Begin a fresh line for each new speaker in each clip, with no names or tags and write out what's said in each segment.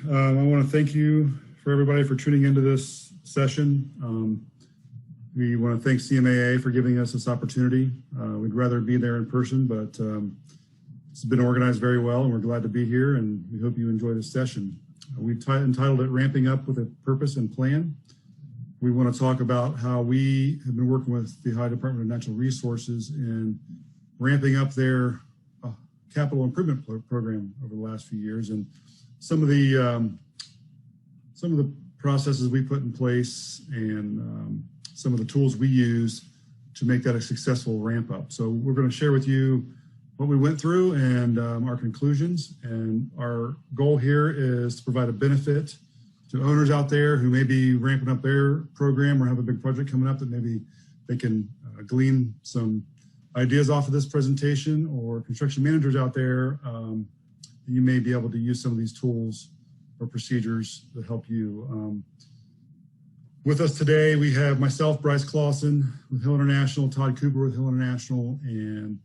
I want to thank you for everybody for tuning into this session. We want to thank CMAA for giving us this opportunity. We'd rather be there in person, but it's been organized very well, and we're glad to be here, and we hope you enjoy this session. We've entitled it Ramping Up with a Purpose and Plan. We want to talk about how we have been working with the Ohio Department of Natural Resources in ramping up their capital improvement program over the last few years, and some of the processes we put in place and some of the tools we use to make that a successful ramp up. So we're going to share with you what we went through and our conclusions. And our goal here is to provide a benefit to owners out there who may be ramping up their program or have a big project coming up that maybe they can glean some ideas off of this presentation, or construction managers out there, you may be able to use some of these tools or procedures that help you. With us today, we have myself, Bryce Clausen with Hill International, Todd Cooper with Hill International, and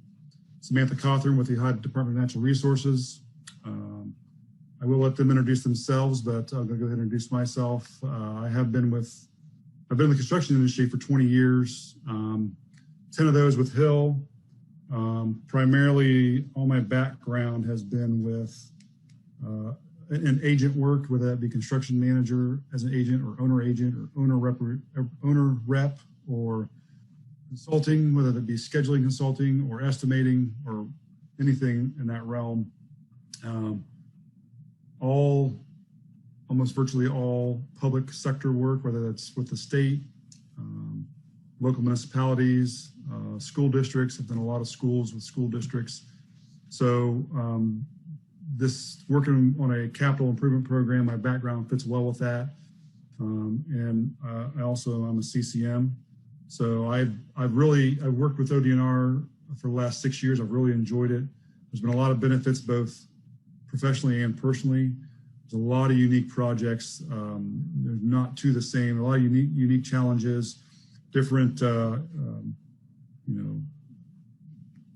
Samantha Cawthorn with the Ohio Department of Natural Resources. I will let them introduce themselves, but I'm going to go ahead and introduce myself. I've been in the construction industry for 20 years, 10 of those with Hill. Primarily, all my background has been with an agent work, whether that be construction manager as an agent or owner rep or consulting, whether that be scheduling consulting or estimating or anything in that realm. Almost virtually all public sector work, whether that's with the state, local municipalities, school districts. I've done a lot of schools with school districts. So this working on a capital improvement program, my background fits well with that. And I'm a CCM. So I've worked with ODNR for the last 6 years. I've really enjoyed it. There's been a lot of benefits, both professionally and personally. There's a lot of unique projects. They're not two the same. A lot of unique challenges, different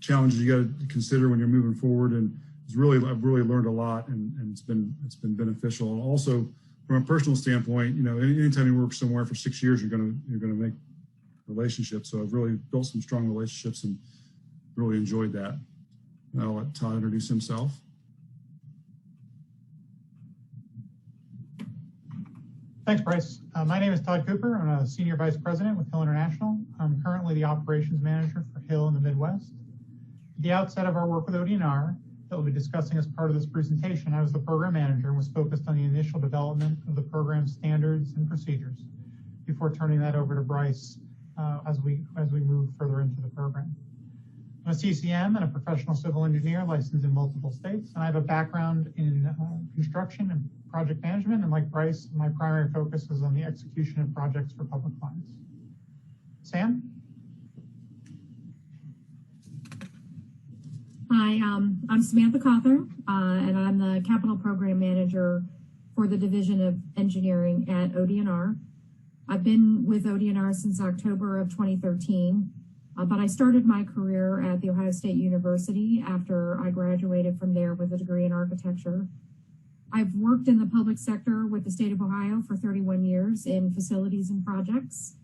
challenges you got to consider when you're moving forward. And I've really learned a lot, and it's been beneficial. And also from a personal standpoint, anytime you work somewhere for 6 years, you're gonna make relationships. So I've really built some strong relationships and really enjoyed that. And I'll let Todd introduce himself.
Thanks, Bryce. My name is Todd Cooper. I'm a Senior Vice President with Hill International. I'm currently the Operations Manager for Hill in the Midwest. At the outset of our work with ODNR that we'll be discussing as part of this presentation, I was the Program Manager and was focused on the initial development of the program standards and procedures before turning that over to Bryce as we move further into the program. I'm a CCM and a professional civil engineer licensed in multiple states, and I have a background in construction and project management, and like Bryce, my primary focus is on the execution of projects for public clients. Sam?
Hi, I'm Samantha Cawthorn, and I'm the Capital Program Manager for the Division of Engineering at ODNR. I've been with ODNR since October of 2013, but I started my career at The Ohio State University after I graduated from there with a degree in architecture. I've worked in the public sector with the state of Ohio for 31 years in facilities and projects.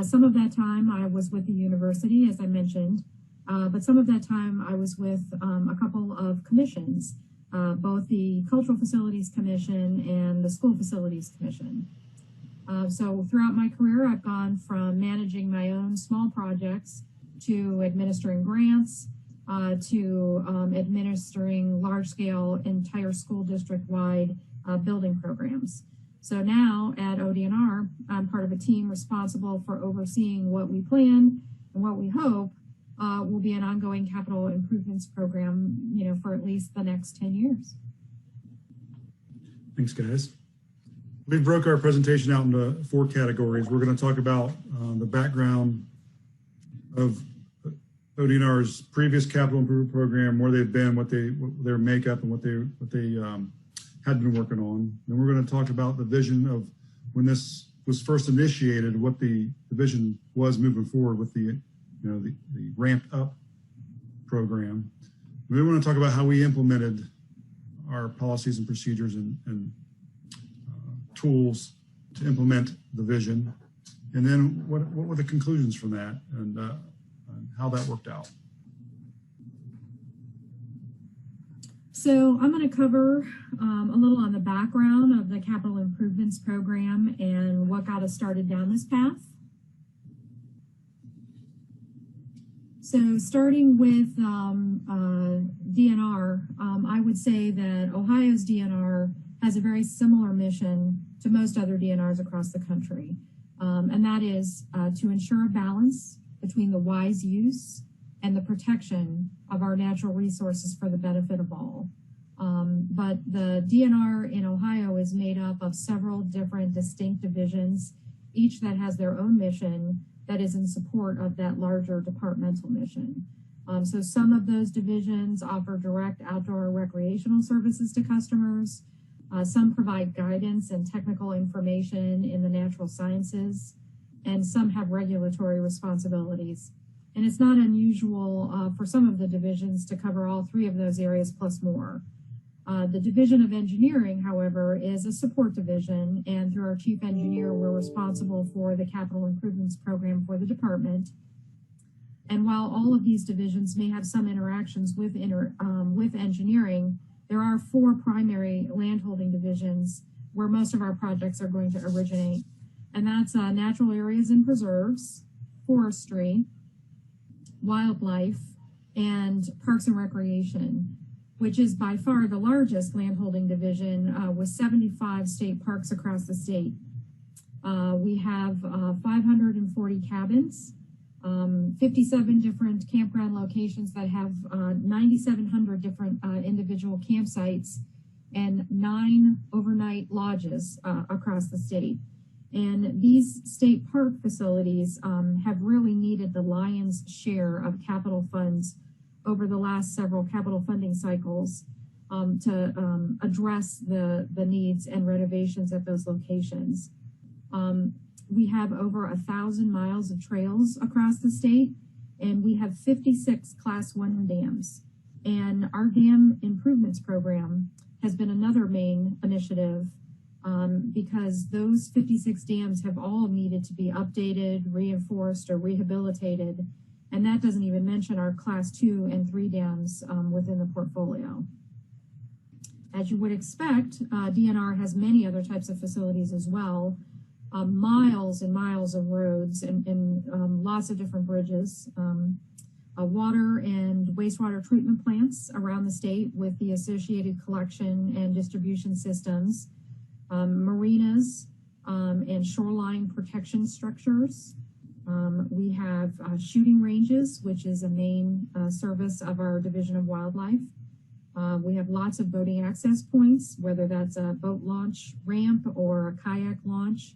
Some of that time I was with the university, as I mentioned, but some of that time I was with a couple of commissions, both the Cultural Facilities Commission and the School Facilities Commission. So throughout my career, I've gone from managing my own small projects to administering grants, to administering large-scale, entire school district-wide building programs. So now at ODNR, I'm part of a team responsible for overseeing what we plan and what we hope will be an ongoing capital improvements program, for at least the next 10 years.
Thanks, guys. We broke our presentation out into 4 categories. We're going to talk about the background of ODNR's previous capital improvement program, where they've been, what their makeup, and what they had been working on. Then we're going to talk about the vision of when this was first initiated, what the vision was moving forward with the ramped up program. We want to talk about how we implemented our policies and procedures and tools to implement the vision. And then what were the conclusions from that and how that worked out?
So I'm going to cover a little on the background of the capital improvements program and what got us started down this path. So starting with DNR, I would say that Ohio's DNR has a very similar mission to most other DNRs across the country. And that is to ensure a balance between the wise use and the protection of our natural resources for the benefit of all. But the DNR in Ohio is made up of several different distinct divisions, each that has their own mission that is in support of that larger departmental mission. So some of those divisions offer direct outdoor recreational services to customers. Some provide guidance and technical information in the natural sciences, and some have regulatory responsibilities. And it's not unusual for some of the divisions to cover all three of those areas plus more. The Division of Engineering, however, is a support division, and through our chief engineer, we're responsible for the capital improvements program for the department. And while all of these divisions may have some interactions with engineering, there are four primary landholding divisions where most of our projects are going to originate. And that's natural areas and preserves, forestry, wildlife, and parks and recreation, which is by far the largest landholding division with 75 state parks across the state. We have 540 cabins, 57 different campground locations that have 9,700 different individual campsites, and 9 overnight lodges across the state. And these state park facilities have really needed the lion's share of capital funds over the last several capital funding cycles to address the needs and renovations at those locations. We have over 1,000 miles of trails across the state, and we have 56 Class 1 dams. And our dam improvements program has been another main initiative because those 56 dams have all needed to be updated, reinforced, or rehabilitated. And that doesn't even mention our Class 2 and 3 dams within the portfolio. As you would expect, DNR has many other types of facilities as well. Miles and miles of roads and lots of different bridges, water and wastewater treatment plants around the state with the associated collection and distribution systems, marinas and shoreline protection structures. We have shooting ranges, which is a main service of our Division of Wildlife. We have lots of boating access points, whether that's a boat launch ramp or a kayak launch.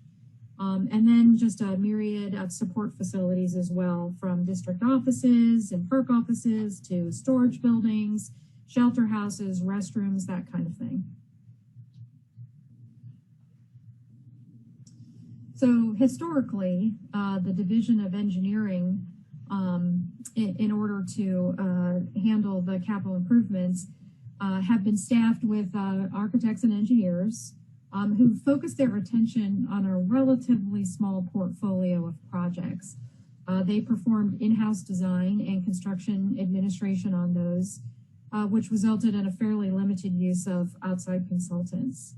And then just a myriad of support facilities as well, from district offices and park offices to storage buildings, shelter houses, restrooms, that kind of thing. So historically, the Division of Engineering, in order to handle the capital improvements, have been staffed with architects and engineers who focus their attention on a relatively small portfolio of projects. They performed in-house design and construction administration on those, which resulted in a fairly limited use of outside consultants.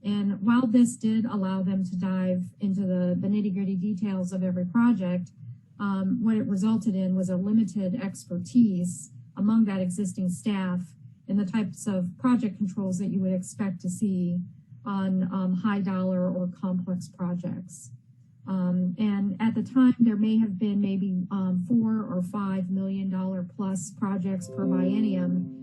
And while this did allow them to dive into the nitty-gritty details of every project, what it resulted in was a limited expertise among that existing staff in the types of project controls that you would expect to see on high dollar or complex projects. And at the time, there may have been maybe $4 or $5 million plus projects per biennium.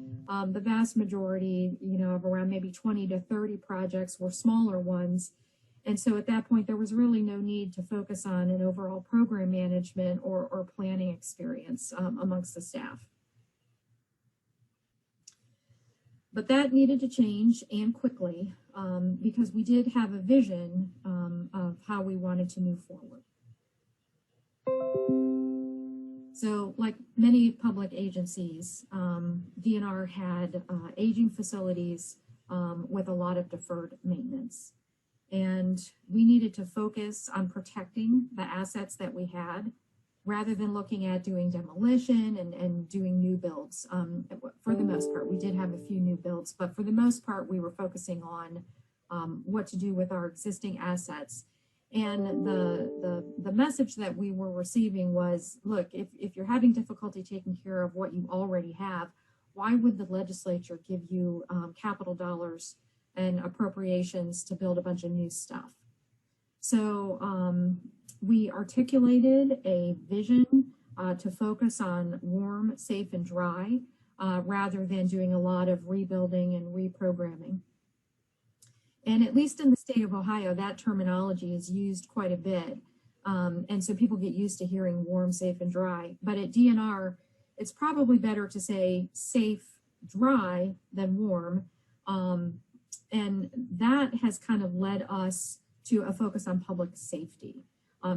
The vast majority, of around maybe 20 to 30 projects were smaller ones. And so at that point, there was really no need to focus on an overall program management or planning experience amongst the staff. But that needed to change, and quickly, because we did have a vision of how we wanted to move forward. So like many public agencies, DNR had aging facilities with a lot of deferred maintenance. And we needed to focus on protecting the assets that we had rather than looking at doing demolition and doing new builds. For the most part, we did have a few new builds, but for the most part, we were focusing on what to do with our existing assets. And the message that we were receiving was, look, if you're having difficulty taking care of what you already have, why would the legislature give you capital dollars and appropriations to build a bunch of new stuff? So we articulated a vision to focus on warm, safe, and dry rather than doing a lot of rebuilding and reprogramming. And at least in the state of Ohio, that terminology is used quite a bit. And so people get used to hearing warm, safe, and dry. But at DNR, it's probably better to say safe, dry than warm. And that has kind of led us to a focus on public safety.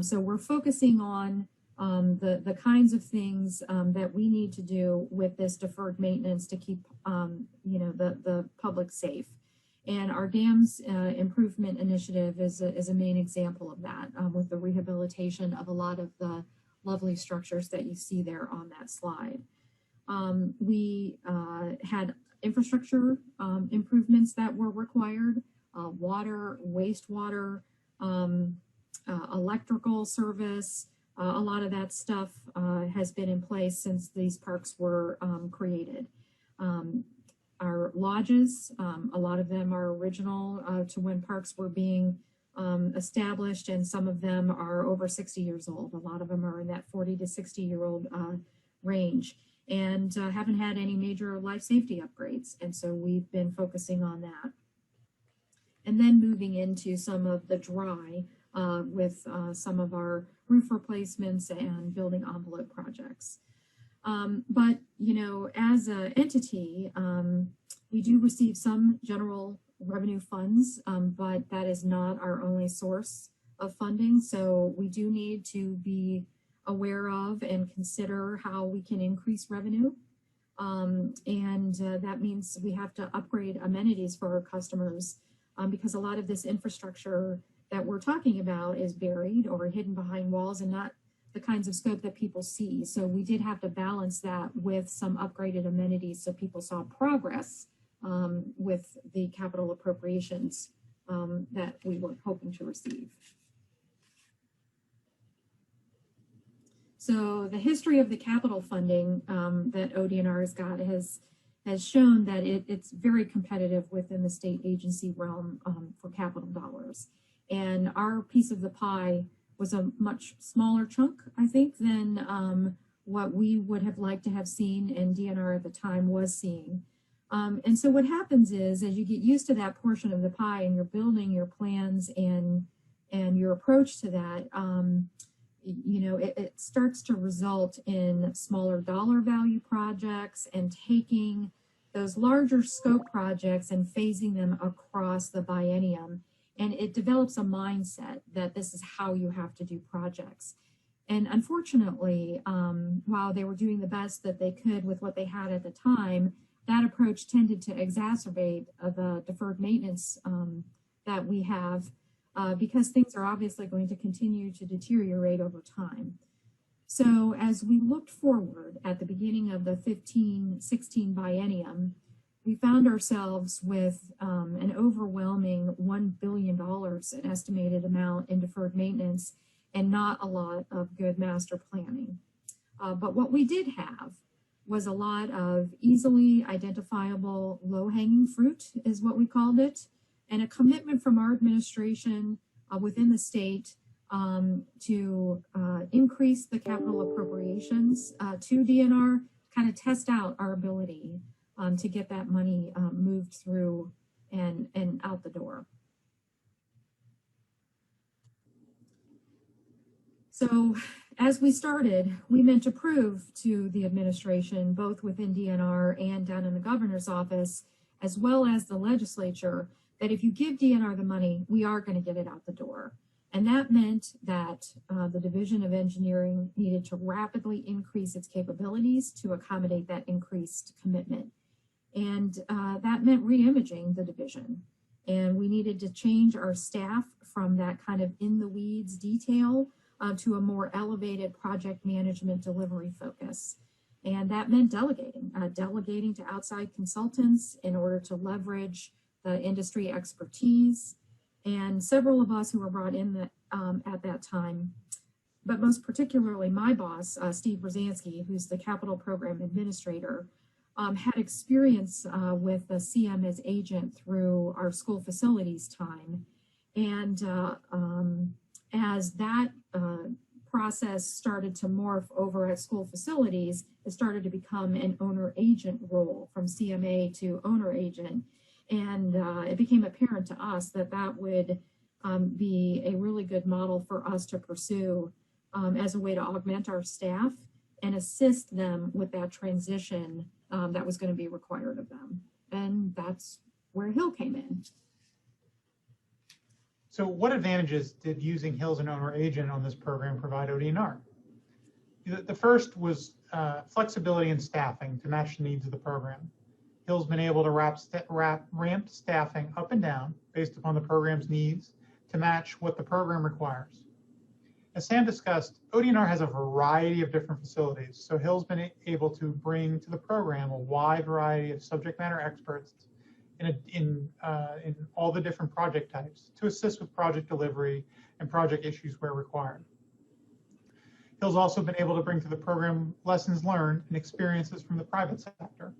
So we're focusing on the kinds of things that we need to do with this deferred maintenance to keep the public safe. And our dams improvement initiative is a main example of that, with the rehabilitation of a lot of the lovely structures that you see there on that slide. We had infrastructure improvements that were required, water, wastewater, electrical service. A lot of that stuff has been in place since these parks were created. Our lodges, a lot of them are original to when parks were being established, and some of them are over 60 years old. A lot of them are in that 40 to 60-year-old range, and haven't had any major life safety upgrades. And so we've been focusing on that. And then moving into some of the dry with some of our roof replacements and building envelope projects. But, you know, as an entity, we do receive some general revenue funds, but that is not our only source of funding. So we do need to be aware of and consider how we can increase revenue. That means we have to upgrade amenities for our customers because a lot of this infrastructure that we're talking about is buried or hidden behind walls and not the kinds of scope that people see. So we did have to balance that with some upgraded amenities so people saw progress with the capital appropriations that we were hoping to receive. So the history of the capital funding that ODNR has got has shown that it's very competitive within the state agency realm for capital dollars. And our piece of the pie was a much smaller chunk, I think, than what we would have liked to have seen and DNR at the time was seeing. And so what happens is, as you get used to that portion of the pie and you're building your plans and your approach to that, you know, it starts to result in smaller dollar value projects and taking those larger scope projects and phasing them across the biennium. And it develops a mindset that this is how you have to do projects. And unfortunately, while they were doing the best that they could with what they had at the time, that approach tended to exacerbate the deferred maintenance that we have because things are obviously going to continue to deteriorate over time. So as we looked forward at the beginning of the 15-16 biennium, we found ourselves with an overwhelming $1 billion, an estimated amount in deferred maintenance, and not a lot of good master planning. But what we did have was a lot of easily identifiable low-hanging fruit, is what we called it, and a commitment from our administration within the state to increase the capital appropriations to DNR, kind of test out our ability to get that money moved through and out the door. So as we started, we meant to prove to the administration, both within DNR and down in the governor's office, as well as the legislature, that if you give DNR the money, we are going to get it out the door. And that meant that the Division of Engineering needed to rapidly increase its capabilities to accommodate that increased commitment. And that meant re-imaging the division And we needed to change our staff from that kind of in the weeds detail to a more elevated project management delivery focus. And that meant delegating to outside consultants in order to leverage the industry expertise. And several of us who were brought in at that time, but most particularly my boss, Steve Brzezinski, who's the capital program administrator, had experience with the CM as agent through our school facilities time. And as that process started to morph over at school facilities, it started to become an owner agent role from CMA to owner agent. And it became apparent to us that that would be a really good model for us to pursue as a way to augment our staff and assist them with that transition that was going to be required of them. And that's where Hill came in.
So what advantages did using Hill as an owner agent on this program provide ODNR? The first was flexibility in staffing to match the needs of the program. Hill's been able to ramp staffing up and down based upon the program's needs to match what the program requires. As Sam discussed, ODNR has a variety of different facilities, so Hill's been able to bring to the program a wide variety of subject matter experts in all the different project types to assist with project delivery and project issues where required. Hill's also been able to bring to the program lessons learned and experiences from the private sector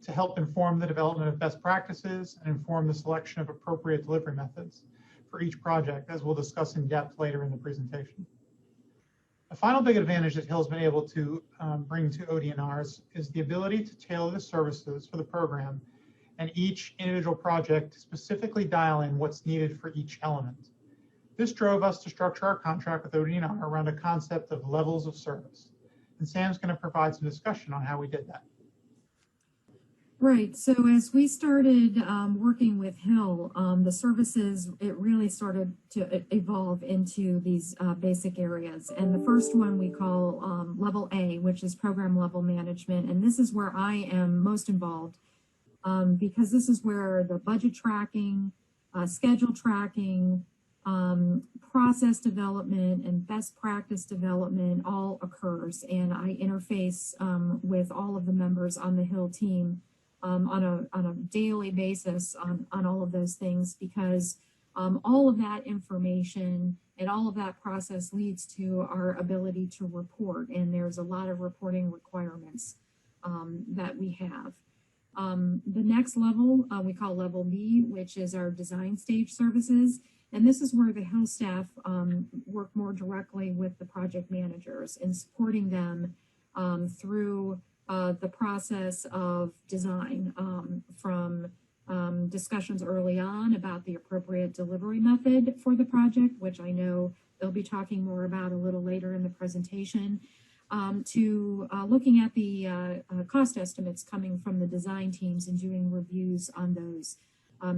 to help inform the development of best practices and inform the selection of appropriate delivery methods for each project, as we'll discuss in depth later in the presentation. A final big advantage that Hill's been able to bring to ODNRs is the ability to tailor the services for the program and each individual project to specifically dial in what's needed for each element. This drove us to structure our contract with ODNR around a concept of levels of service. And Sam's going to provide some discussion on how we did that.
Right. So as we started working with Hill, the services, it really started to evolve into these basic areas. And the first one we call level A, which is program level management. And this is where I am most involved because this is where the budget tracking, schedule tracking, process development and best practice development all occurs. And I interface with all of the members on the Hill team on a daily basis on all of those things, because all of that information and all of that process leads to our ability to report. And there's a lot of reporting requirements that we have. The next level we call level B, which is our design stage services. And this is where the Hill staff work more directly with the project managers and supporting them through the process of design, from discussions early on about the appropriate delivery method for the project, which I know they'll be talking more about a little later in the presentation, to looking at the cost estimates coming from the design teams and doing reviews on those,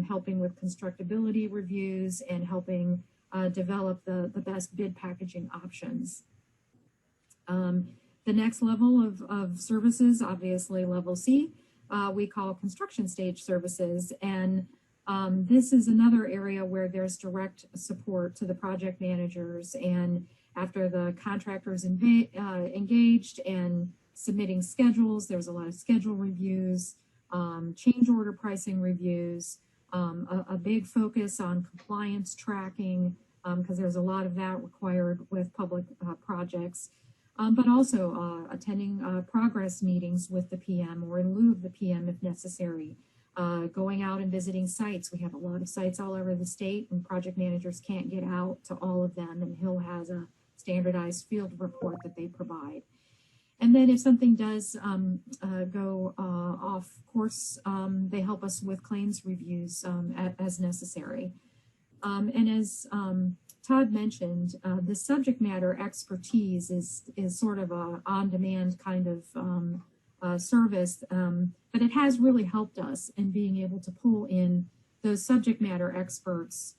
helping with constructability reviews and helping develop the best bid packaging options. The next level of services, obviously level C, we call construction stage services. And this is another area where there's direct support to the project managers. And after the contractors engaged and submitting schedules, there's a lot of schedule reviews, change order pricing reviews, a big focus on compliance tracking, because there's a lot of that required with public projects. But also attending progress meetings with the PM or in lieu of the PM if necessary, going out and visiting sites. We have a lot of sites all over the state and project managers can't get out to all of them, and Hill has a standardized field report that they provide. And then if something does go off course, they help us with claims reviews as necessary. And as Todd mentioned, the subject matter expertise is sort of a on-demand kind of service, but it has really helped us in being able to pull in those subject matter experts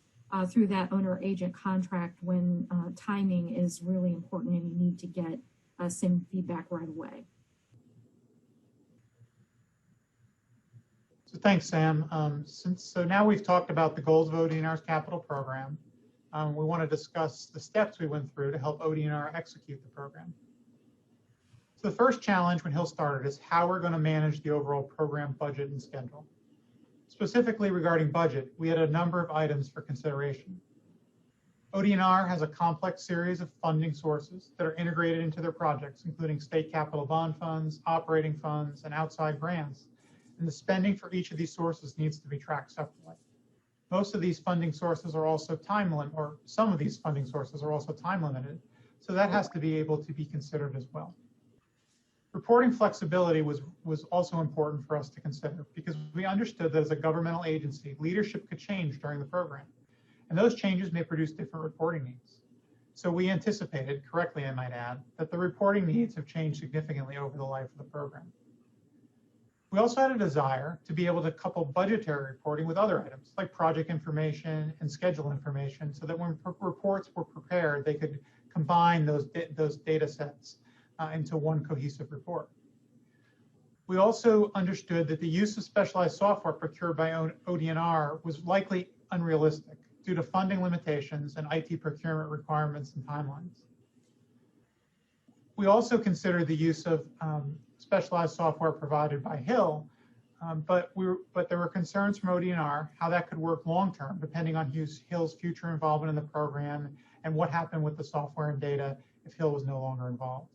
through that owner-agent contract when timing is really important and you need to get some feedback right away.
So thanks, Sam. So now we've talked about the goals of ODNR's capital program. We want to discuss the steps we went through to help ODNR execute the program. So the first challenge when Hill started is how we're going to manage the overall program budget and schedule. Specifically regarding budget, we had a number of items for consideration. ODNR has a complex series of funding sources that are integrated into their projects, including state capital bond funds, operating funds, and outside grants. And the spending for each of these sources needs to be tracked separately. Most of these funding sources are also time limited, or some of these funding sources are also time limited. So that has to be able to be considered as well. Reporting flexibility was also important for us to consider because we understood that as a governmental agency, leadership could change during the program. And those changes may produce different reporting needs. So we anticipated, correctly I might add, that the reporting needs have changed significantly over the life of the program. We also had a desire to be able to couple budgetary reporting with other items like project information and schedule information so that when reports were prepared, they could combine those data sets into one cohesive report. We also understood that the use of specialized software procured by ODNR was likely unrealistic due to funding limitations and IT procurement requirements and timelines. We also considered the use of specialized software provided by Hill, but there were concerns from ODNR how that could work long-term depending on Hill's future involvement in the program and what happened with the software and data if Hill was no longer involved.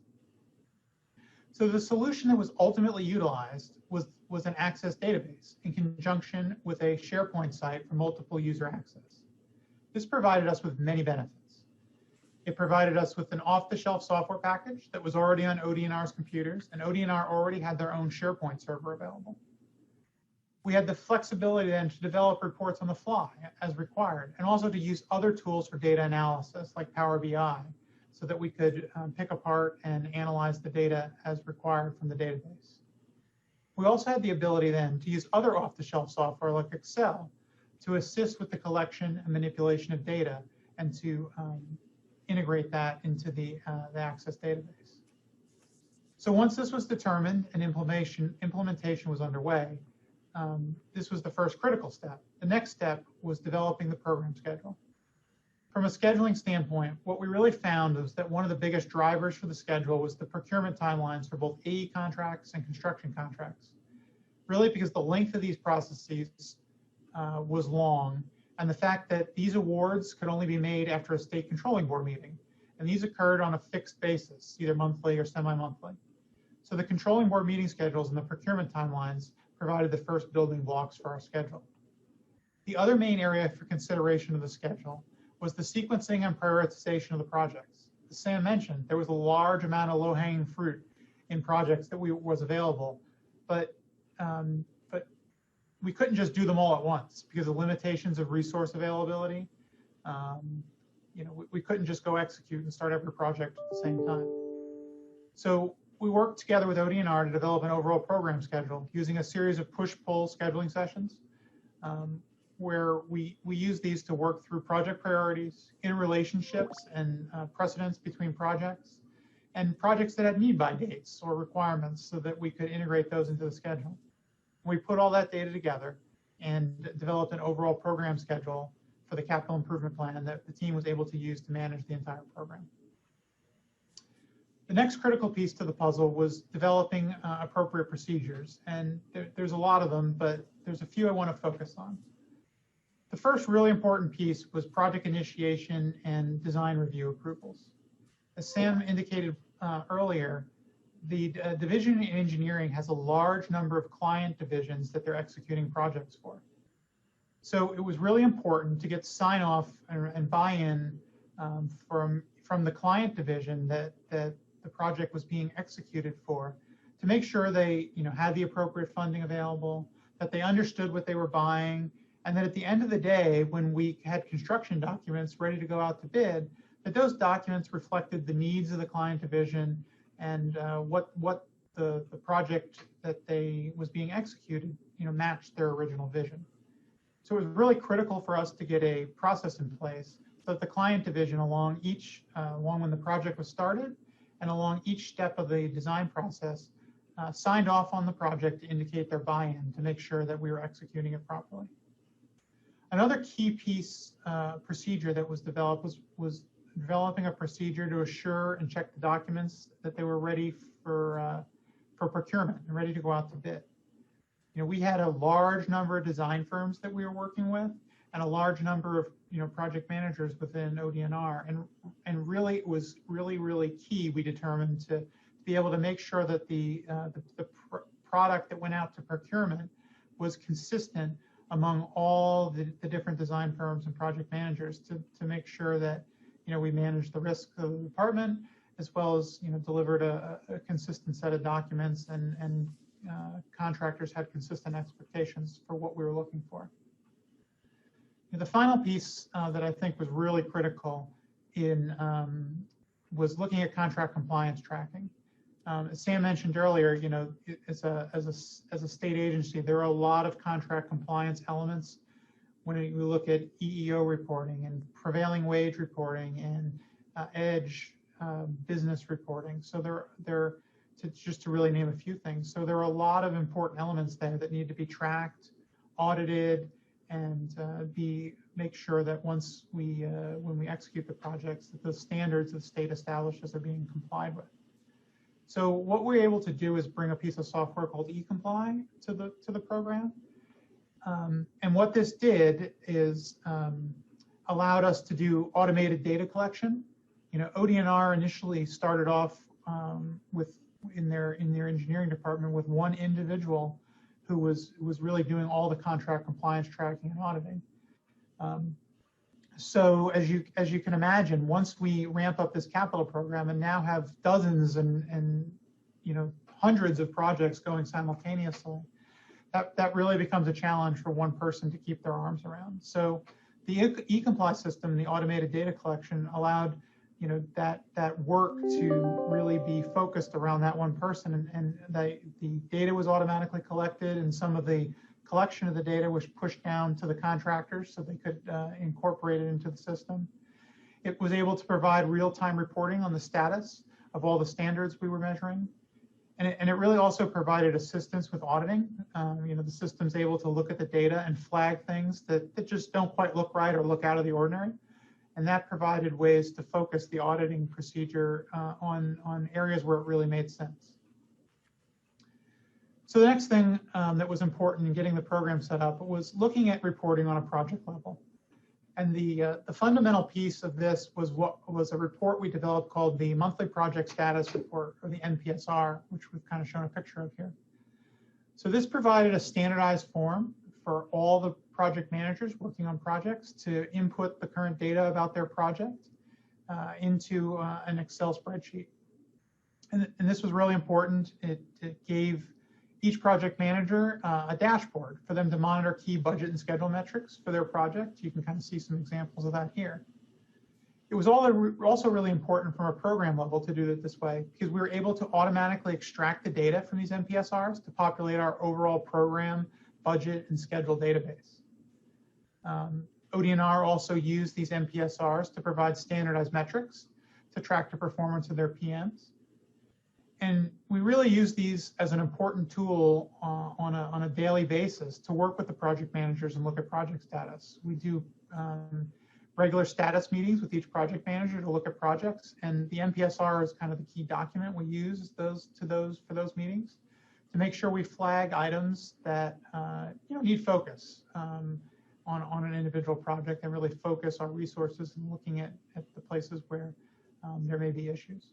So the solution that was ultimately utilized was an Access database in conjunction with a SharePoint site for multiple user access. This provided us with many benefits. It provided us with an off-the-shelf software package that was already on ODNR's computers, and ODNR already had their own SharePoint server available. We had the flexibility then to develop reports on the fly as required, and also to use other tools for data analysis like Power BI, so that we could pick apart and analyze the data as required from the database. We also had the ability then to use other off-the-shelf software like Excel to assist with the collection and manipulation of data and to integrate that into the Access database. So once this was determined and implementation was underway, this was the first critical step. The next step was developing the program schedule. From a scheduling standpoint, what we really found was that one of the biggest drivers for the schedule was the procurement timelines for both AE contracts and construction contracts. Really because the length of these processes was long, and the fact that these awards could only be made after a state controlling board meeting. And these occurred on a fixed basis, either monthly or semi-monthly. So the controlling board meeting schedules and the procurement timelines provided the first building blocks for our schedule. The other main area for consideration of the schedule was the sequencing and prioritization of the projects. As Sam mentioned, there was a large amount of low-hanging fruit in projects that was available, but we couldn't just do them all at once because of limitations of resource availability. We couldn't just go execute and start every project at the same time. So we worked together with ODNR to develop an overall program schedule using a series of push-pull scheduling sessions where we use these to work through project priorities, interrelationships, and precedents between projects, and projects that had need-by dates or requirements so that we could integrate those into the schedule. We put all that data together and developed an overall program schedule for the capital improvement plan that the team was able to use to manage the entire program. The next critical piece to the puzzle was developing appropriate procedures. And there's a lot of them, but there's a few I want to focus on. The first really important piece was project initiation and design review approvals. As Sam indicated earlier, the division in engineering has a large number of client divisions that they're executing projects for. So it was really important to get sign off and buy-in from the client division that the project was being executed for, to make sure they had the appropriate funding available, that they understood what they were buying, and that at the end of the day, when we had construction documents ready to go out to bid, that those documents reflected the needs of the client division and what the project that was being executed matched their original vision. So it was really critical for us to get a process in place so that the client division along when the project was started and along each step of the design process signed off on the project to indicate their buy-in to make sure that we were executing it properly. Another key piece procedure that was developed was developing a procedure to assure and check the documents that they were ready for procurement and ready to go out to bid. You know, we had a large number of design firms that we were working with and a large number of project managers within ODNR, and really it was really key, we determined, to be able to make sure that the product that went out to procurement was consistent among all the different design firms and project managers to make sure that we managed the risk of the department, as well as delivered a consistent set of documents, and contractors had consistent expectations for what we were looking for. The final piece that I think was really critical was looking at contract compliance tracking. As Sam mentioned earlier, as a state agency, there are a lot of contract compliance elements when you look at EEO reporting and prevailing wage reporting and EDGE business reporting. So just to really name a few things. So there are a lot of important elements there that need to be tracked, audited, and make sure that once when we execute the projects, that the standards that the state establishes are being complied with. So what we're able to do is bring a piece of software called eComply to the program. And what this did is allowed us to do automated data collection. ODNR initially started off in their engineering department with one individual who was really doing all the contract compliance tracking and auditing. So as you can imagine, once we ramp up this capital program and now have dozens and hundreds of projects going simultaneously, that really becomes a challenge for one person to keep their arms around. So the eComply system, the automated data collection, allowed that work to really be focused around that one person, and the data was automatically collected, and some of the collection of the data was pushed down to the contractors so they could incorporate it into the system. It was able to provide real-time reporting on the status of all the standards we were measuring. And it really also provided assistance with auditing. The system's able to look at the data and flag things that just don't quite look right or look out of the ordinary. And that provided ways to focus the auditing procedure on areas where it really made sense. So the next thing that was important in getting the program set up was looking at reporting on a project level. And the fundamental piece of this was a report we developed called the Monthly Project Status Report, or the MPSR, which we've kind of shown a picture of here. So this provided a standardized form for all the project managers working on projects to input the current data about their project into an Excel spreadsheet. And this was really important. It gave each project manager a dashboard for them to monitor key budget and schedule metrics for their project. You can kind of see some examples of that here. It was also really important from a program level to do it this way, because we were able to automatically extract the data from these MPSRs to populate our overall program, budget, and schedule database. ODNR also used these MPSRs to provide standardized metrics to track the performance of their PMs. And we really use these as an important tool on a daily basis to work with the project managers and look at project status. We do regular status meetings with each project manager to look at projects, and the MPSR is kind of the key document we use for those meetings to make sure we flag items that need focus on an individual project, and really focus our resources in looking at the places where there may be issues.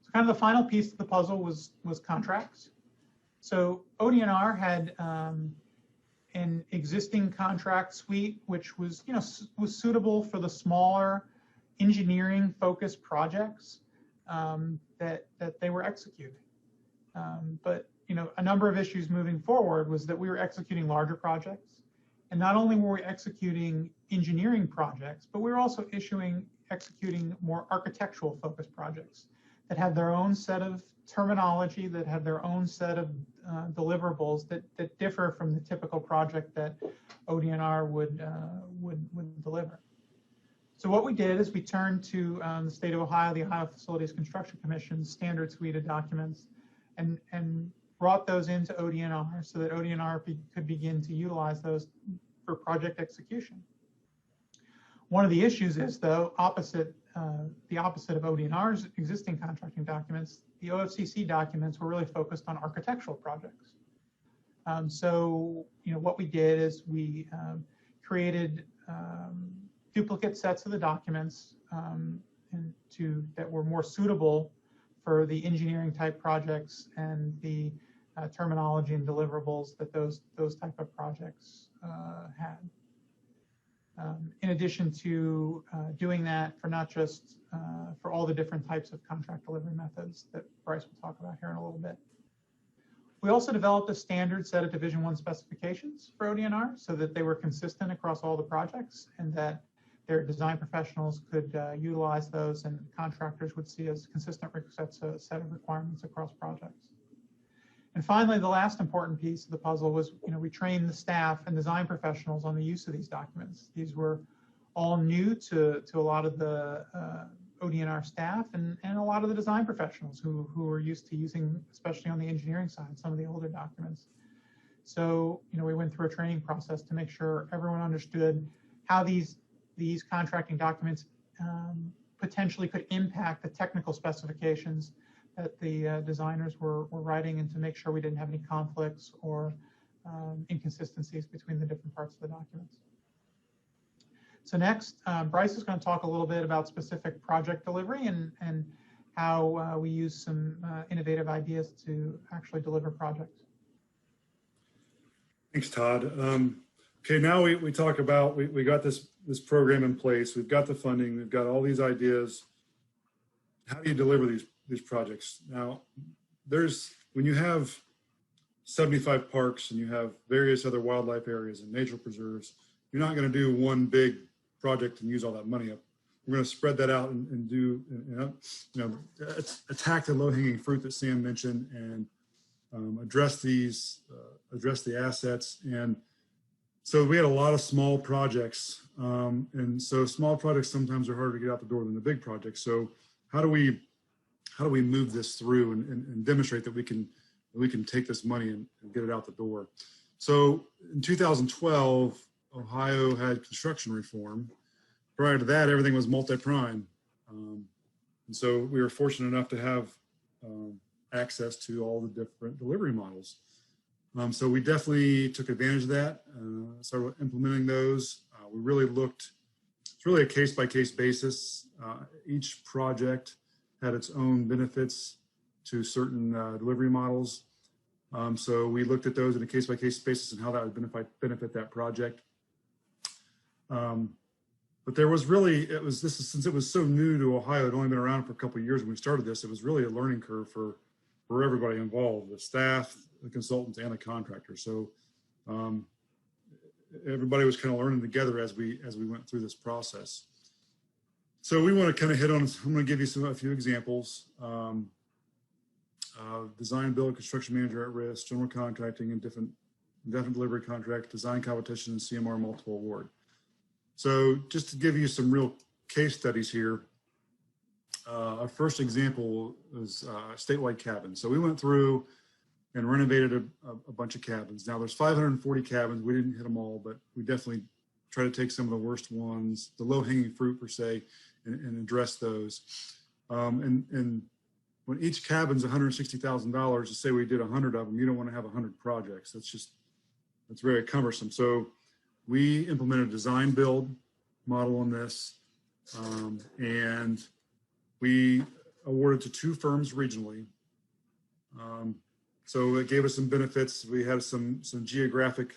So kind of the final piece of the puzzle was contracts. So ODNR had an existing contract suite, which was was suitable for the smaller engineering focused projects that they were executing. But a number of issues moving forward was that we were executing larger projects, and not only were we executing engineering projects, but we were also executing more architectural focused projects that had their own set of terminology, that had their own set of deliverables that differ from the typical project that ODNR would deliver. So what we did is we turned to the state of Ohio, the Ohio Facilities Construction Commission's standard suite of documents, and brought those into ODNR so that ODNR could begin to utilize those for project execution. One of the issues is, though, the opposite of ODNR's existing contracting documents, the OFCC documents were really focused on architectural projects. So, what we did is we created duplicate sets of the documents that were more suitable for the engineering type projects and the terminology and deliverables that those type of projects had. In addition to doing that for not just for all the different types of contract delivery methods that Bryce will talk about here in a little bit. We also developed a standard set of Division I specifications for ODNR so that they were consistent across all the projects and that their design professionals could utilize those and contractors would see as consistent set of requirements across projects. And finally, the last important piece of the puzzle was, we trained the staff and design professionals on the use of these documents. These were all new to a lot of the ODNR staff and a lot of the design professionals who were used to using, especially on the engineering side, some of the older documents. So, we went through a training process to make sure everyone understood how these contracting documents potentially could impact the technical specifications that the designers were writing, and to make sure we didn't have any conflicts or inconsistencies between the different parts of the documents. So next, Bryce is going to talk a little bit about specific project delivery and how we use some innovative ideas to actually deliver projects.
Thanks, Todd. Okay, now we talk about, we got this program in place. We've got the funding. We've got all these ideas. How do you deliver these projects? Now, when you have 75 parks and you have various other wildlife areas and nature preserves, you're not going to do one big project and use all that money up. We're going to spread that out and do, attack the low-hanging fruit that Sam mentioned and address the assets. And so we had a lot of small projects, and so small projects sometimes are harder to get out the door than the big projects. So how do we move this through and demonstrate that we can take this money and get it out the door? So in 2012, Ohio had construction reform. Prior to that, everything was multi-prime. And so we were fortunate enough to have access to all the different delivery models. So we definitely took advantage of that, started implementing those. We really looked, it's really a case-by-case basis. Each project had its own benefits to certain delivery models. So we looked at those in a case-by-case basis and how that would benefit that project. But there was really, since it was so new to Ohio, it had only been around for a couple of years when we started this, it was really a learning curve for everybody involved, the staff, the consultants, and the contractors. So everybody was kind of learning together as we went through this process. So we want to kind of hit on, I'm going to give you a few examples. Design, build, construction manager at risk, general contracting, and indefinite delivery contract, design competition, and CMR multiple award. So just to give you some real case studies here, our first example is statewide cabins. So we went through and renovated a bunch of cabins. Now there's 540 cabins. We didn't hit them all, but we definitely try to take some of the worst ones, the low-hanging fruit per se, and address those. And when each cabin's $160,000, to say we did 100 of them, you don't want to have 100 projects. That's very cumbersome. So we implemented a design build model on this, and we awarded to 2 firms regionally. So it gave us some benefits. We had some geographic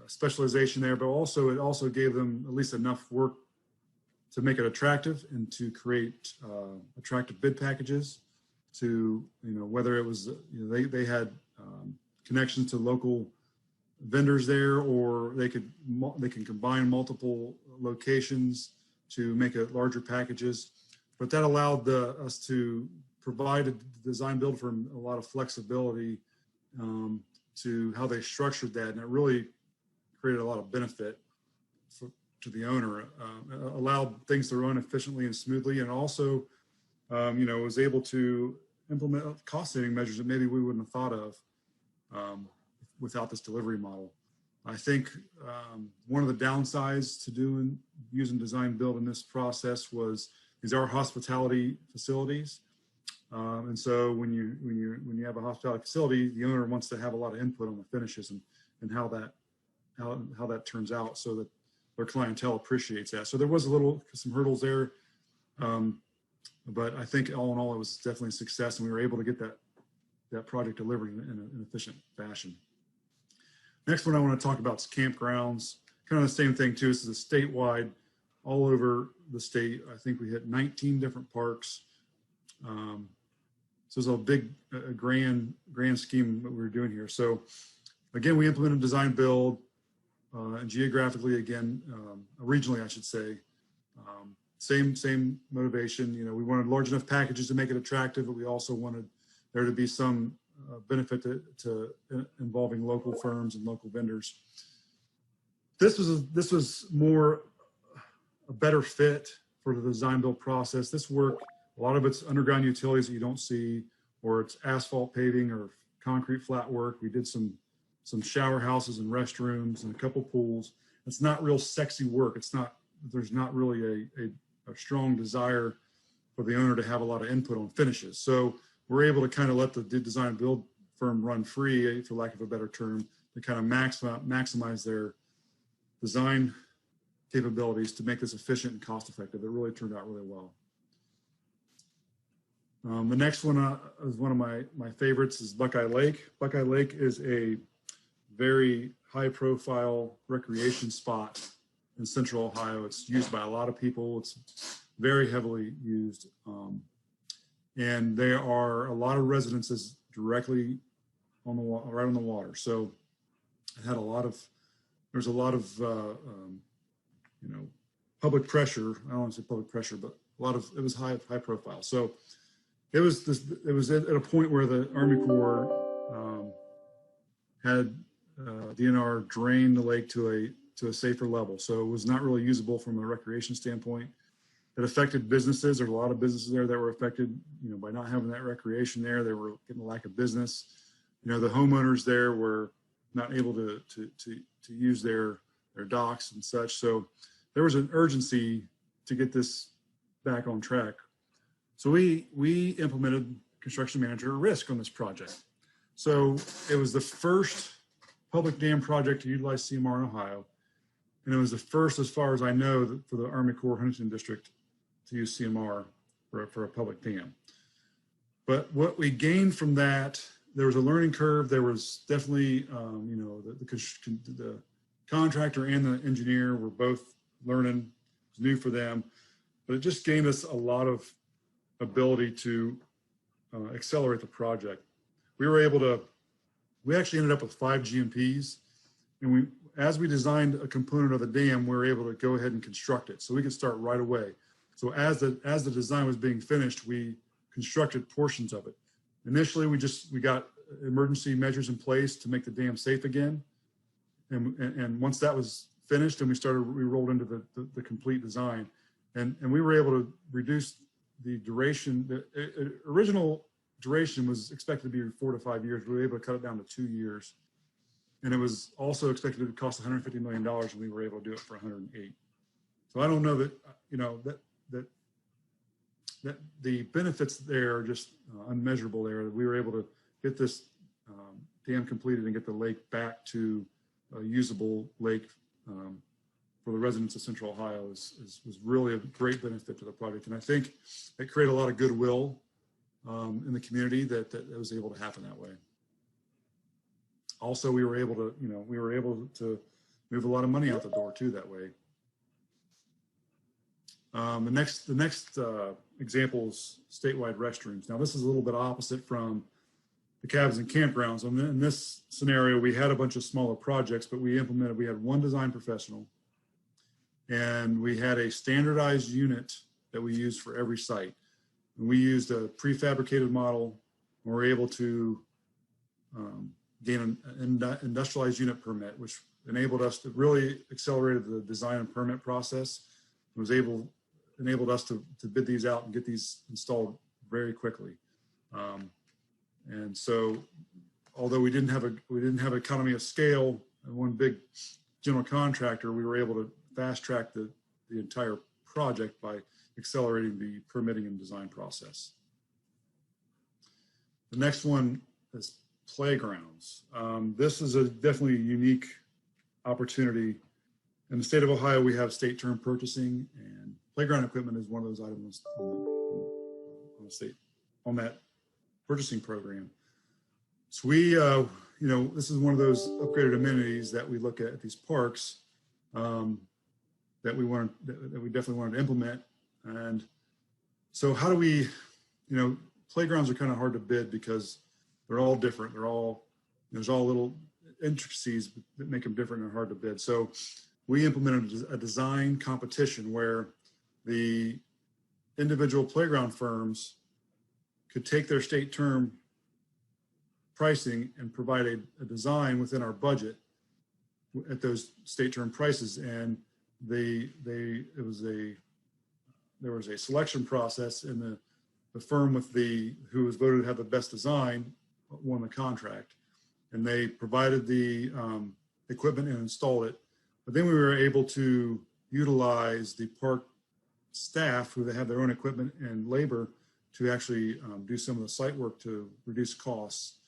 specialization there, but also it also gave them at least enough work to make it attractive and to create attractive bid packages. To whether it was they had connections to local vendors there, or they can combine multiple locations to make it larger packages. But that allowed us to provide a design build firm a lot of flexibility to how they structured that, and it really created a lot of benefit to the owner. Allowed things to run efficiently and smoothly, and also was able to implement cost-saving measures that maybe we wouldn't have thought of without this delivery model. I think one of the downsides to using design build in this process was these are hospitality facilities, and so when you have a hospitality facility, the owner wants to have a lot of input on the finishes and how that turns out, so that their clientele appreciates that. So there was some hurdles there, but I think all in all it was definitely a success, and we were able to get that project delivered in an efficient fashion. Next one I want to talk about is campgrounds. Kind of the same thing too. This is a statewide, all over the state. I think we hit 19 different parks. So it's a big, grand scheme that we're doing here. So again, we implemented design build, and geographically again, regionally I should say. Same motivation. You know, we wanted large enough packages to make it attractive, but we also wanted there to be some benefit to involving local firms and local vendors. This was more a better fit for the design build process. This work, a lot of it's underground utilities that you don't see, or it's asphalt paving or concrete flat work. We did some shower houses and restrooms and a couple pools. It's not real sexy work. There's not really a strong desire for the owner to have a lot of input on finishes. So we're able to kind of let the design build firm run free, for lack of a better term, to kind of maximize their design capabilities to make this efficient and cost effective. It really turned out really well. The next one is one of my favorites, is Buckeye Lake. Buckeye Lake is a very high profile recreation spot in Central Ohio. It's used by a lot of people. It's very heavily used. And there are a lot of residences directly on right on the water. So it had there's a lot of public pressure. I don't want to say public pressure, but it was high profile. So it was at a point where the Army Corps had DNR drain the lake to a safer level. So it was not really usable from a recreation standpoint. It affected businesses. There's a lot of businesses there that were affected, by not having that recreation there. They were getting a lack of business. The homeowners there were not able to use their docks and such. So there was an urgency to get this back on track. So we implemented construction manager risk on this project. So it was the first public dam project to utilize CMR in Ohio. And it was the first, as far as I know, for the Army Corps Huntington District to use CMR for a public dam. But what we gained from that, there was a learning curve. There was definitely, the contractor and the engineer were both learning. It was new for them, but it just gained us a lot of ability to accelerate the project. We actually ended up with 5 GMPs, and as we designed a component of the dam, we were able to go ahead and construct it. So we could start right away. So as the design was being finished, we constructed portions of it. Initially, we got emergency measures in place to make the dam safe again. And once that was finished, and we rolled into the complete design, and we were able to reduce the duration. The original duration was expected to be 4 to 5 years. We were able to cut it down to 2 years. And it was also expected to cost $150 million, and we were able to do it for 108. So I don't know that, that the benefits there are just unmeasurable there. We were able to get this dam completed and get the lake back to a usable lake for the residents of Central Ohio was really a great benefit to the project. And I think it created a lot of goodwill in the community that was able to happen that way. Also, we were able to move a lot of money out the door too that way. The next example is statewide restrooms. Now, this is a little bit opposite from the cabins and campgrounds. In this scenario, we had a bunch of smaller projects, but we had one design professional, and we had a standardized unit that we used for every site. And we used a prefabricated model, and we were able to gain an industrialized unit permit, which enabled us to really accelerate the design and permit process. It enabled us to bid these out and get these installed very quickly. And so, although we didn't have economy of scale and one big general contractor, we were able to fast track the entire project by accelerating the permitting and design process. The next one is playgrounds. This is definitely a unique opportunity. In the state of Ohio, we have state term purchasing, and playground equipment is one of those items on that purchasing program. So we, this is one of those upgraded amenities that we look at these parks that we definitely wanted to implement. And so how do we, playgrounds are kind of hard to bid because they're all different. There's all little intricacies that make them different and hard to bid. So we implemented a design competition where the individual playground firms could take their state term pricing and provide a design within our budget at those state term prices. And there was a selection process, and the firm who was voted to have the best design won the contract, and they provided the equipment and installed it. But then we were able to utilize the park staff who have their own equipment and labor to actually do some of the site work to reduce costs,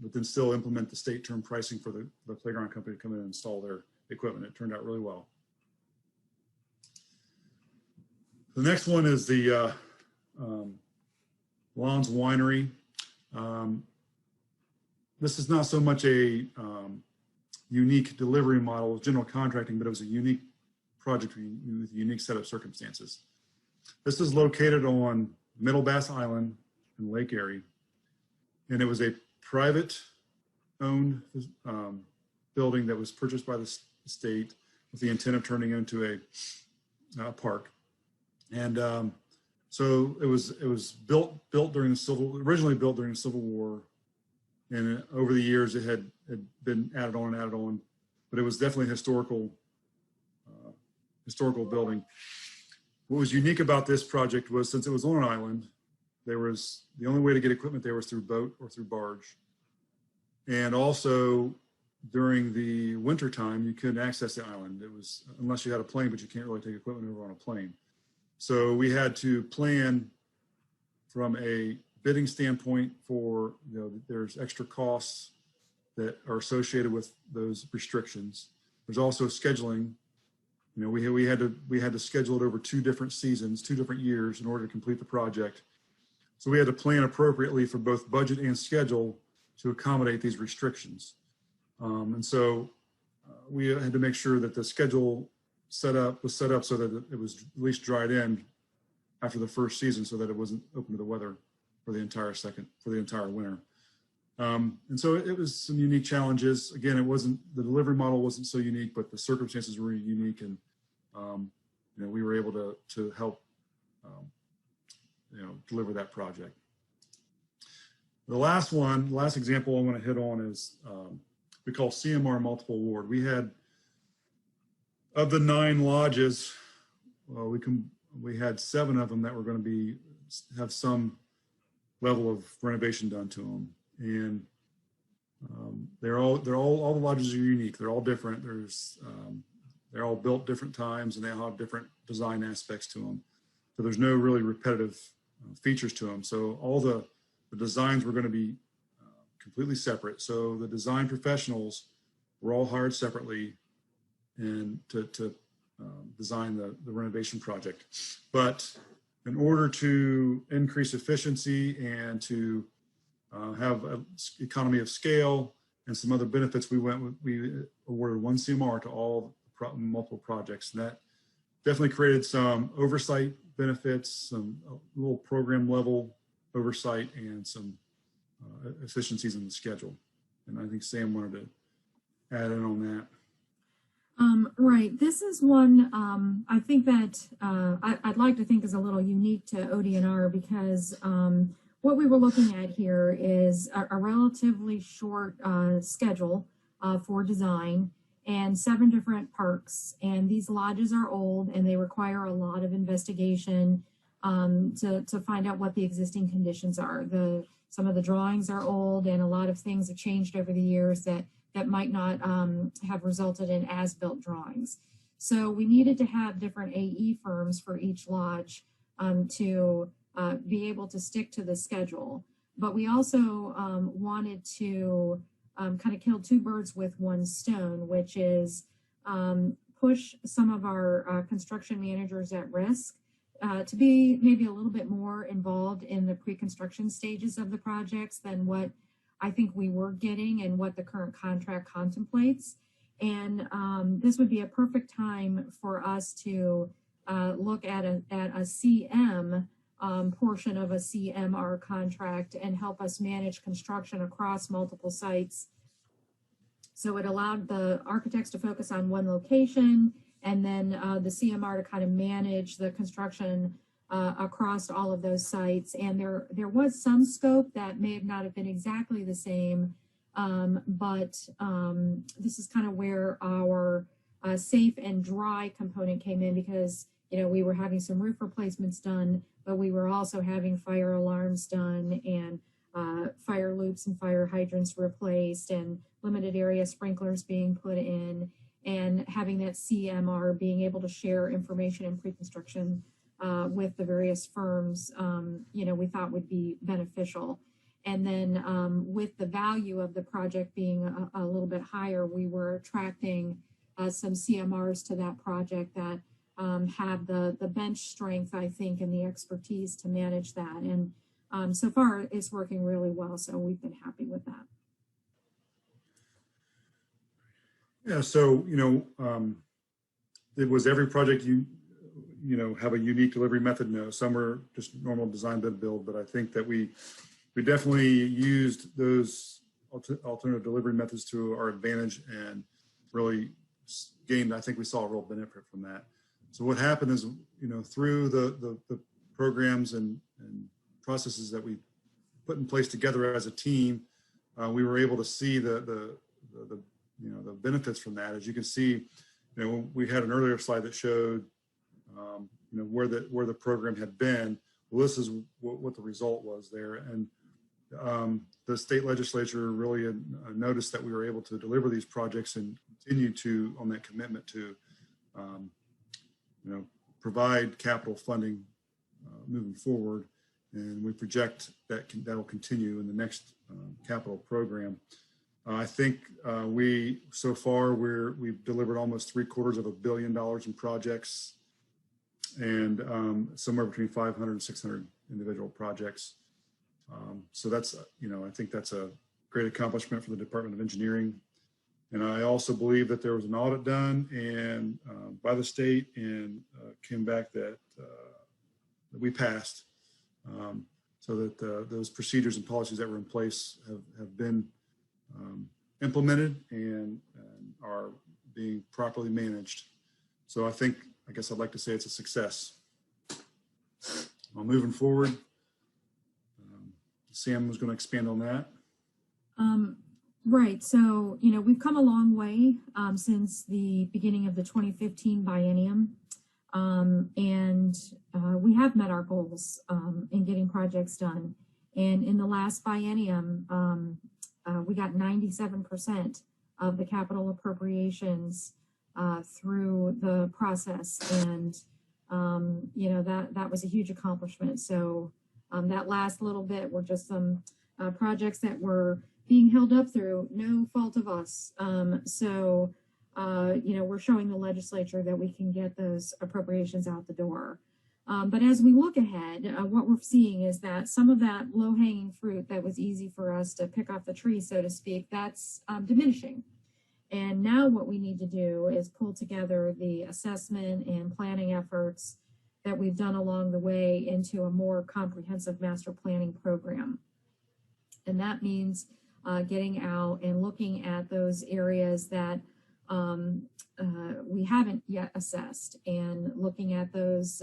but then still implement the state term pricing for the playground company to come in and install their equipment. It turned out really well. The next one is the Lon's Winery. This is not so much a unique delivery model of general contracting, but it was a unique project with a unique set of circumstances. This is located on Middle Bass Island in Lake Erie, and it was a private owned building that was purchased by the state with the intent of turning it into a park. And so it was originally built during the Civil War, and over the years it had been added on, but it was definitely a historical building. What was unique about this project was, since it was on an island, the only way to get equipment there was through boat or through barge. And also during the winter time, you couldn't access the island. It was, unless you had a plane, but you can't really take equipment over on a plane. So we had to plan from a bidding standpoint for, there's extra costs that are associated with those restrictions. There's also scheduling. We had to schedule it over 2 different seasons, 2 different years in order to complete the project. So we had to plan appropriately for both budget and schedule to accommodate these restrictions. And so we had to make sure that the schedule was set up so that it was at least dried in after the first season, so that it wasn't open to the weather for the entire winter. And so it was some unique challenges. Again, the delivery model wasn't so unique, but the circumstances were unique, and we were able to help deliver that project. The last example I want to hit on is we call CMR Multiple Award. We had, of the 9 lodges, we had 7 of them that were going to have some level of renovation done to them, and all the lodges are unique. They're all different. They're all built different times, and they all have different design aspects to them. So there's no really repetitive features to them. So all the designs were going to be completely separate. So the design professionals were all hired separately and to design the renovation project. But in order to increase efficiency and to have an economy of scale and some other benefits, we awarded 1 CMR to all multiple projects. And that definitely created some oversight benefits, some little program level oversight, and some efficiencies in the schedule. And I think Sam wanted to add in on that.
Right. This is one I think that I'd like to think is a little unique to ODNR, because what we were looking at here is a relatively short schedule for design, and 7 different parks. And these lodges are old, and they require a lot of investigation to find out what the existing conditions are. The some of the drawings are old and a lot of things have changed over the years that might not have resulted in as-built drawings. So we needed to have different AE firms for each lodge to be able to stick to the schedule. But we also wanted to kind of kill two birds with one stone, which is push some of our construction managers at risk to be maybe a little bit more involved in the pre-construction stages of the projects than what I think we were getting and what the current contract contemplates. And this would be a perfect time for us to look at a CM portion of a CMR contract and help us manage construction across multiple sites. So it allowed the architects to focus on one location, and then the CMR to kind of manage the construction across all of those sites. And there was some scope that may not have been exactly the same, but this is kind of where our safe and dry component came in, because we were having some roof replacements done, but we were also having fire alarms done and fire loops and fire hydrants replaced and limited area sprinklers being put in, and having that CMR being able to share information in pre-construction with the various firms, we thought would be beneficial. And then with the value of the project being a little bit higher, we were attracting some CMRs to that project that have the bench strength, I think, and the expertise to manage that. And so far, it's working really well. So we've been happy with that.
Yeah, so, it was every project you have a unique delivery method? No, some are just normal design build, but I think that we definitely used those alternative delivery methods to our advantage and really gained, I think we saw a real benefit from that. So what happened is, through the programs and processes that we put in place together as a team, we were able to see the benefits from that. As you can see, we had an earlier slide that showed, where the program had been. Well, this is what the result was there. And the state legislature really had noticed that we were able to deliver these projects and continue to, on that commitment to, provide capital funding moving forward. And we project that that will continue in the next capital program. I think so far we've delivered almost $750 million in projects, and somewhere between 500 and 600 individual projects. So that's, I think that's a great accomplishment for the Department of Engineering. And I also believe that there was an audit done and by the state, and came back that we passed, so that those procedures and policies that were in place have been implemented and are being properly managed. So I guess I'd like to say it's a success. Moving forward, Sam was going to expand on that.
Right. So, we've come a long way since the beginning of the 2015 biennium. And we have met our goals in getting projects done. And in the last biennium, we got 97% of the capital appropriations through the process. And, that was a huge accomplishment. So that last little bit were just some projects that were being held up through no fault of us. So we're showing the legislature that we can get those appropriations out the door. But as we look ahead, what we're seeing is that some of that low-hanging fruit that was easy for us to pick off the tree, so to speak, that's diminishing. And now what we need to do is pull together the assessment and planning efforts that we've done along the way into a more comprehensive master planning program. And that means getting out and looking at those areas that we haven't yet assessed, and looking at those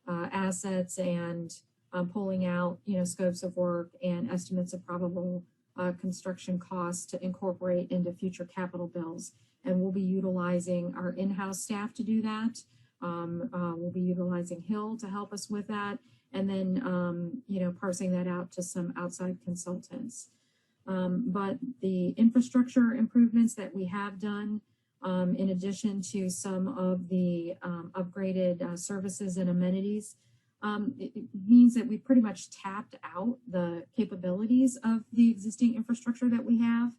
assets and pulling out, scopes of work and estimates of probable construction costs to incorporate into future capital bills. And we'll be utilizing our in-house staff to do that. We'll be utilizing Hill to help us with that. and then, parsing that out to some outside consultants. But the infrastructure improvements that we have done, in addition to some of the upgraded services and amenities, it means that we pretty much tapped out the capabilities of the existing infrastructure that we have.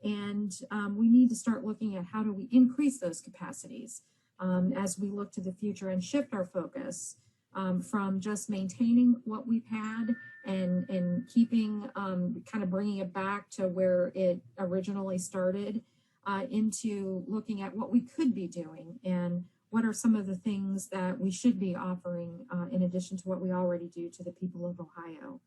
And we need to start looking at how do we increase those capacities as we look to the future and shift our focus from just maintaining what we've had and keeping, kind of bringing it back to where it originally started, into looking at what we could be doing and what are some of the things that we should be offering in addition to what we already do to the people of Ohio.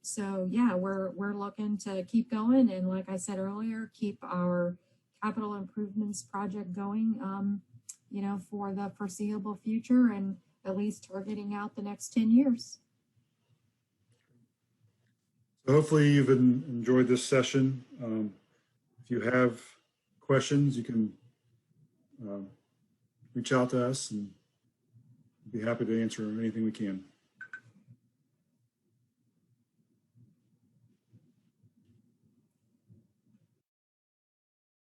So yeah, we're looking to keep going, and like I said earlier, keep our capital improvements project going, for the foreseeable future, and at least targeting out the next 10 years.
So hopefully you've enjoyed this session. If you have questions, you can reach out to us, and be happy to answer anything we can.